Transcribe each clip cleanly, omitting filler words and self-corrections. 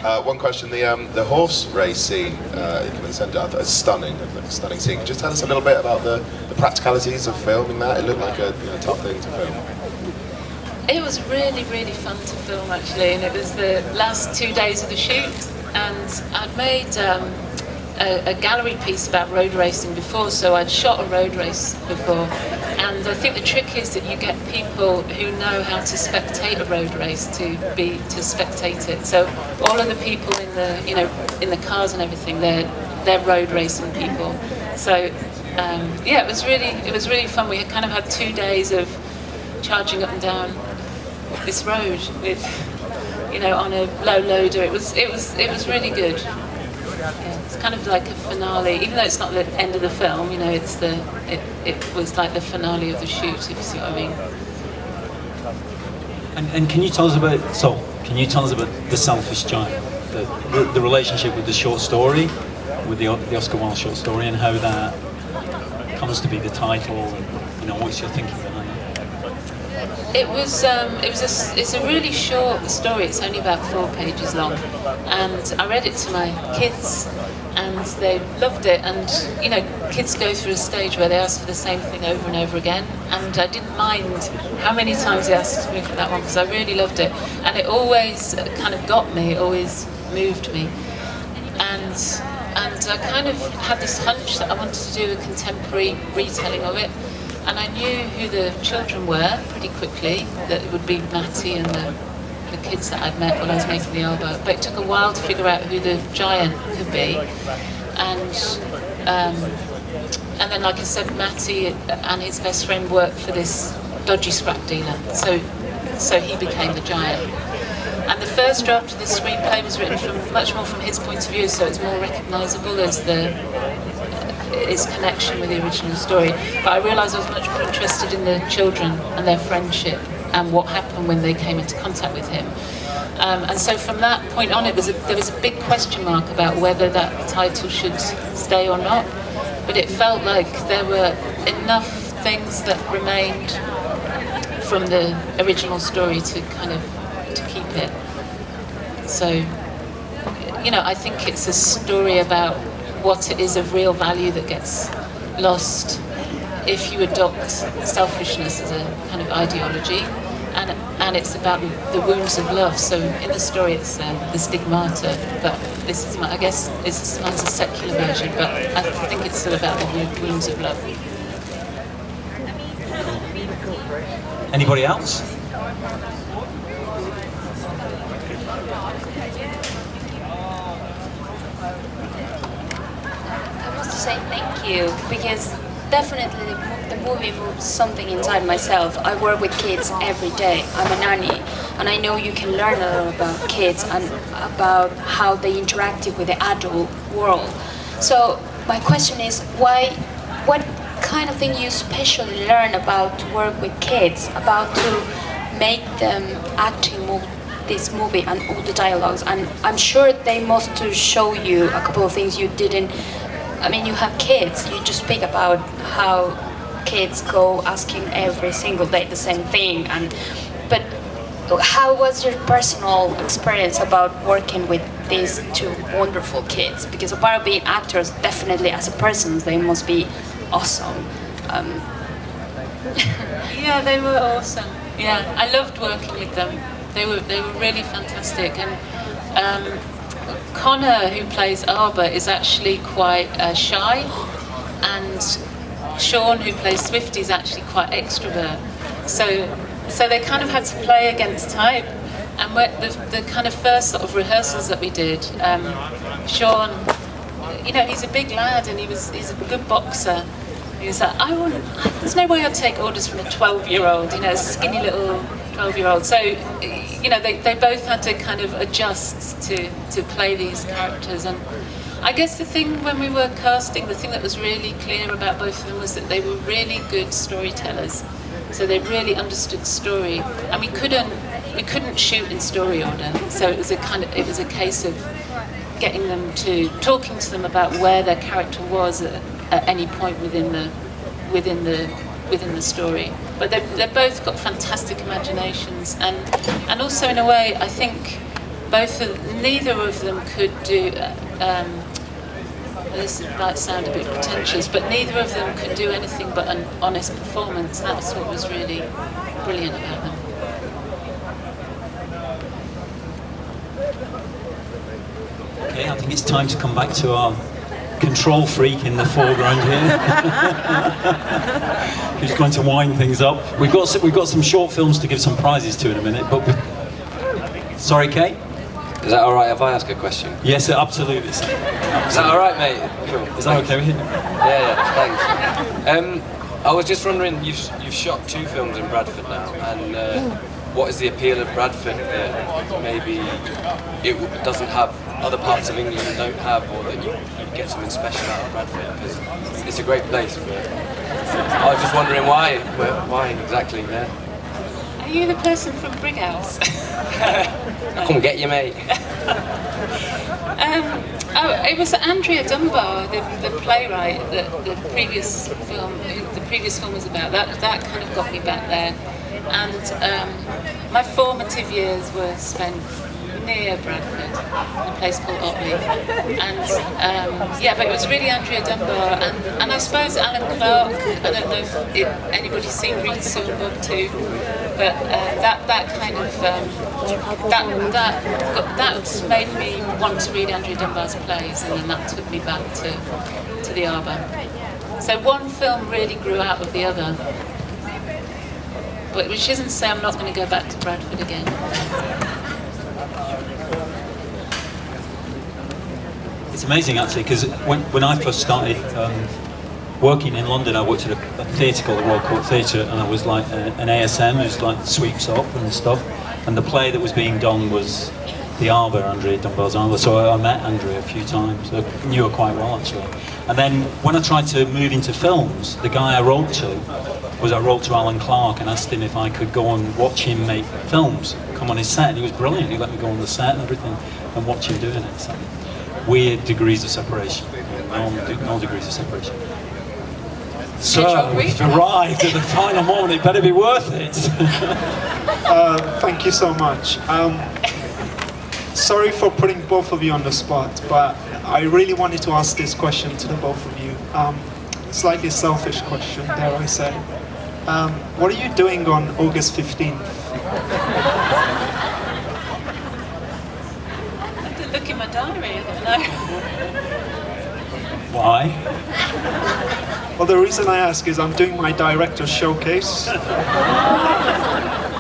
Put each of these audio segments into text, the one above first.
One question: the horse race scene in the centre, I thought it was stunning, a stunning scene. Could you just tell us a little bit about the practicalities of filming that? It looked like a tough thing to film. It was really, really fun to film actually, and it was the last 2 days of the shoot, and I'd made a gallery piece about road racing before, so I'd shot a road race before, and I think the trick is that you get people who know how to spectate a road race to spectate it. So all of the people in the cars and everything, they're road racing people. So yeah, it was really fun. We kind of had 2 days of charging up and down this road with, on a low loader. It was really good. Yeah, it's kind of like a finale, even though it's not the end of the film. It was like the finale of the shoot, if you see what I mean. And can you tell us about The Selfish Giant, the relationship with the short story, with the Oscar Wilde short story, and how that comes to be the title, and what's your thinking behind it? It's a really short story. It's only about 4 pages long, and I read it to my kids, and they loved it. And kids go through a stage where they ask for the same thing over and over again, and I didn't mind how many times they asked me for that one, because I really loved it, and it always kind of got me. It always moved me, and I kind of had this hunch that I wanted to do a contemporary retelling of it. And I knew who the children were pretty quickly, that it would be Matty and the kids that I'd met while I was making the album. But it took a while to figure out who the giant could be. And then, like I said, Matty and his best friend worked for this dodgy scrap dealer. So he became the giant. And the first draft of the screenplay was written much more from his point of view, so it's more recognisable as its connection with the original story. But I realised I was much more interested in the children and their friendship and what happened when they came into contact with him. And so from that point on, there was a big question mark about whether that title should stay or not. But it felt like there were enough things that remained from the original story to keep it. So, I think it's a story about what it is of real value that gets lost if you adopt selfishness as a kind of ideology, and it's about the wounds of love. So in the story it's the stigmata, but this is I guess mine's a secular version, but I think it's still about the wounds of love. Anybody else? Say thank you, because definitely the movie moves something inside myself. I work with kids every day. I'm a nanny, and I know you can learn a lot about kids and about how they interact with the adult world. So my question is, what kind of thing you especially learn about to work with kids, about to make them actually move this movie and all the dialogues? And I'm sure they must to show you a couple of things you didn't. I mean, you have kids, you just speak about how kids go asking every single day the same thing, but how was your personal experience about working with these 2 wonderful kids? Because apart of being actors, definitely as a person, they must be awesome. Yeah, they were awesome. Yeah, I loved working with them. They were really fantastic, and Connor, who plays Arbor, is actually quite shy, and Sean, who plays Swifty, is actually quite extrovert. So they kind of had to play against type. And the kind of first sort of rehearsals that we did, Sean, he's a big lad, and he's a good boxer. He was like, there's no way I'd take orders from a 12-year-old, a skinny little 12-year-old. So, they both had to kind of adjust to play these characters. And I guess the thing when we were casting, the thing that was really clear about both of them was that they were really good storytellers. So they really understood story, and we couldn't shoot in story order. So it was a case of talking to them about where their character was at any point within the story. But they've both got fantastic imaginations, and also in a way I think neither of them could do. This might sound a bit pretentious, but neither of them could do anything but an honest performance. That's what was really brilliant about them. Okay, I think it's time to come back to our control freak in the foreground here. Who's going to wind things up. We've got some short films to give some prizes to in a minute, but sorry, Kate? Is that all right if I ask a question? Yes, absolutely. Is that all right, mate? Cool. Is that okay with you? Yeah, thanks. I was just wondering, you've shot 2 films in Bradford now, and what is the appeal of Bradford that maybe it doesn't have, other parts of England don't have, or that you get something special out of Bradford? Because it's a great place, but I was just wondering why exactly there? Are you the person from Brighouse? I'll come get you, mate. It was Andrea Dunbar, the playwright, that the previous film was about. That kind of got me back there. And my formative years were spent near Bradford, in a place called Otley. And yeah, but it was really Andrea Dunbar, and I suppose Alan Clark. I don't know if anybody's seen Reed Silver too, but that kind of that made me want to read Andrea Dunbar's plays, and then that took me back to the Arbor. So one film really grew out of the other, but which isn't to say I'm not going to go back to Bradford again. It's amazing actually, because when I first started working in London, I worked at a theatre called the Royal Court Theatre, and I was like an ASM who's like sweeps up and stuff. And the play that was being done was The Arbor, Andrea Dunbar's Arbor. So I met Andrea a few times. I knew her quite well actually. And then when I tried to move into films, the guy I wrote to Alan Clark and asked him if I could go and watch him make films, come on his set. And he was brilliant. He let me go on the set and everything and watch him doing it. So weird degrees of separation, no degrees of separation. So we've arrived at the final moment. It better be worth it. Thank you so much. Sorry for putting both of you on the spot, but I really wanted to ask this question to the both of you. Slightly selfish question, dare I say. What are you doing on August 15th? I didn't look in my diary, I don't know. Why? Well, the reason I ask is I'm doing my director's showcase.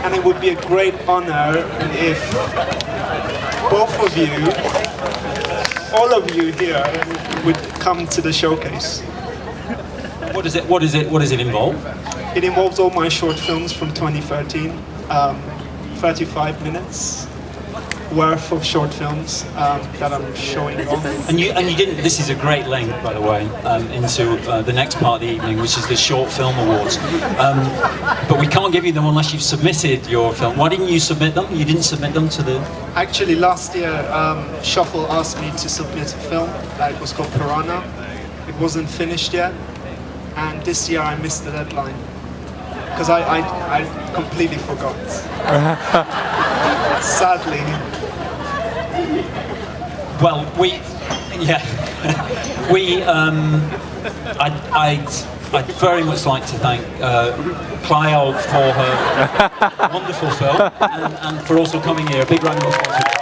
And it would be a great honor if both of you, all of you here, would come to the showcase. What does it involve? It involves all my short films from 2013, 35 minutes worth of short films that I'm showing off. And you didn't. This is a great link, by the way, into the next part of the evening, which is the Short Film Awards. But we can't give you them unless you've submitted your film. Why didn't you submit them? You didn't submit them to the. Actually, last year, Shuffle asked me to submit a film. It was called Piranha. It wasn't finished yet, and this year I missed the deadline because I completely forgot. Sadly. Well, I'd very much like to thank Clio for her wonderful film and for also coming here. A big round of applause.